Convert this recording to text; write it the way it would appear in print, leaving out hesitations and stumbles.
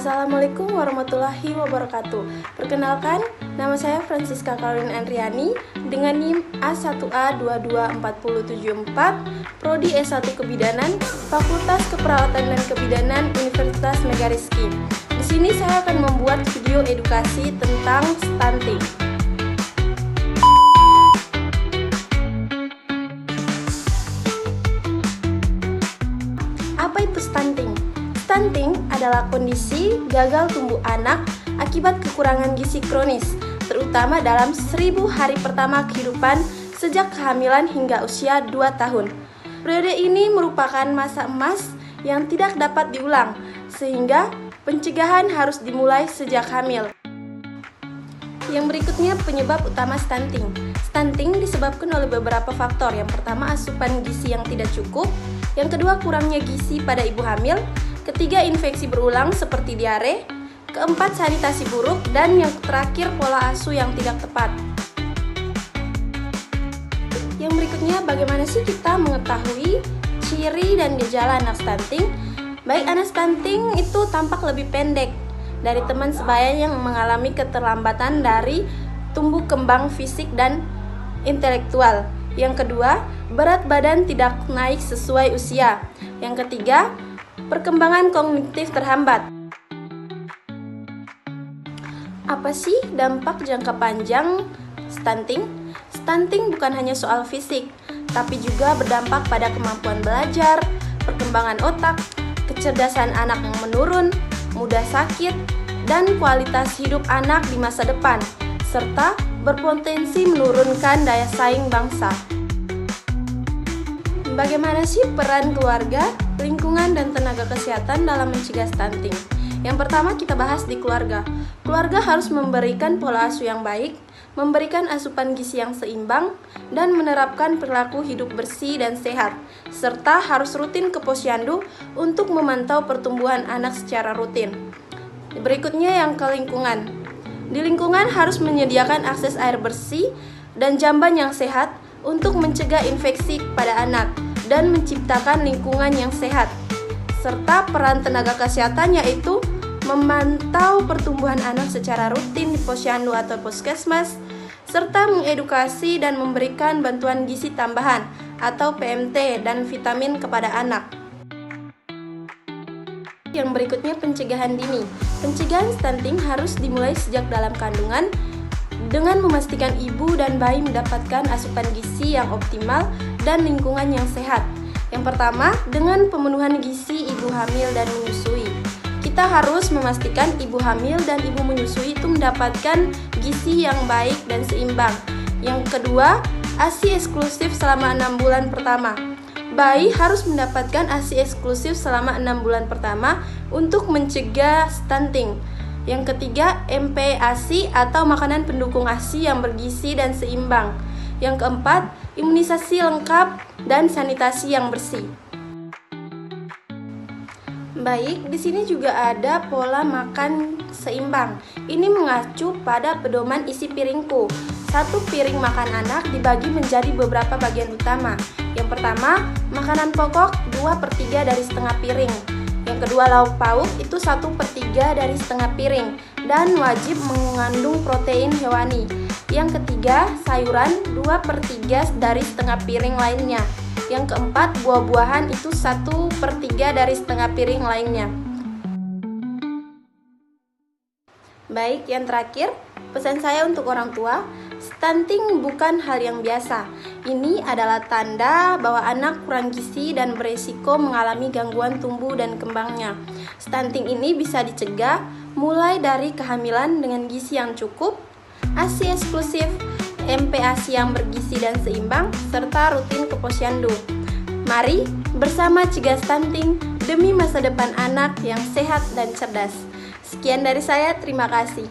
Assalamualaikum warahmatullahi wabarakatuh. Perkenalkan, nama saya Francisca Caroline Andriani dengan NIM A1A22474, Prodi S1 Kebidanan, Fakultas Keperawatan dan Kebidanan Universitas Megariski. Di sini saya akan membuat video edukasi tentang stunting. Apa itu stunting? Stunting adalah kondisi gagal tumbuh anak akibat kekurangan gizi kronis, terutama dalam 1000 hari pertama kehidupan sejak kehamilan hingga usia 2 tahun. Periode ini merupakan masa emas yang tidak dapat diulang, sehingga pencegahan harus dimulai sejak hamil. Yang berikutnya penyebab utama stunting. Stunting disebabkan oleh beberapa faktor. Yang pertama, asupan gizi yang tidak cukup. Yang kedua, kurangnya gizi pada ibu hamil. Ketiga, infeksi berulang seperti diare. Keempat, sanitasi buruk. Dan yang terakhir, pola asuh yang tidak tepat. Yang berikutnya, bagaimana sih kita mengetahui ciri dan gejala anak stunting? Baik, anak stunting itu tampak lebih pendek dari teman sebaya yang mengalami keterlambatan dari tumbuh kembang fisik dan intelektual. Yang kedua, berat badan tidak naik sesuai usia. Yang ketiga, perkembangan kognitif terhambat. Apa sih dampak jangka panjang stunting? Stunting bukan hanya soal fisik, tapi juga berdampak pada kemampuan belajar, perkembangan otak, kecerdasan anak yang menurun, mudah sakit, dan kualitas hidup anak di masa depan, serta berpotensi menurunkan daya saing bangsa. Bagaimana sih peran keluarga, lingkungan, dan tenaga kesehatan dalam mencegah stunting? Yang pertama kita bahas di keluarga. Keluarga harus memberikan pola asuh yang baik, memberikan asupan gizi yang seimbang, dan menerapkan perilaku hidup bersih dan sehat, serta harus rutin ke posyandu untuk memantau pertumbuhan anak secara rutin. Berikutnya yang ke lingkungan. Di lingkungan harus menyediakan akses air bersih dan jamban yang sehat untuk mencegah infeksi pada anak dan menciptakan lingkungan yang sehat. Serta peran tenaga kesehatan yaitu memantau pertumbuhan anak secara rutin di posyandu atau puskesmas, serta mengedukasi dan memberikan bantuan gizi tambahan atau PMT dan vitamin kepada anak. Yang berikutnya pencegahan dini. Pencegahan stunting harus dimulai sejak dalam kandungan dengan memastikan ibu dan bayi mendapatkan asupan gizi yang optimal dan lingkungan yang sehat. Yang pertama, dengan pemenuhan gizi ibu hamil dan menyusui. Kita harus memastikan ibu hamil dan ibu menyusui itu mendapatkan gizi yang baik dan seimbang. Yang kedua, ASI eksklusif selama 6 bulan pertama. Bayi harus mendapatkan ASI eksklusif selama 6 bulan pertama untuk mencegah stunting. Yang ketiga, MPASI atau makanan pendukung ASI yang bergizi dan seimbang. Yang keempat, imunisasi lengkap dan sanitasi yang bersih. Baik, di sini juga ada pola makan seimbang. Ini mengacu pada pedoman isi piringku. 1 piring makan anak dibagi menjadi beberapa bagian utama. Yang pertama, makanan pokok 2/3 dari setengah piring. Yang kedua, lauk pauk itu 1/3 dari setengah piring dan wajib mengandung protein hewani. Yang ketiga, sayuran 2/3 dari setengah piring lainnya. Yang keempat, buah-buahan itu 1/3 dari setengah piring lainnya. Baik, yang terakhir, pesan saya untuk orang tua, stunting bukan hal yang biasa. Ini adalah tanda bahwa anak kurang gizi dan beresiko mengalami gangguan tumbuh dan kembangnya. Stunting ini bisa dicegah mulai dari kehamilan dengan gizi yang cukup, ASI eksklusif, MPASI yang bergizi dan seimbang, serta rutin ke posyandu. Mari bersama cegah stunting demi masa depan anak yang sehat dan cerdas. Sekian dari saya, terima kasih.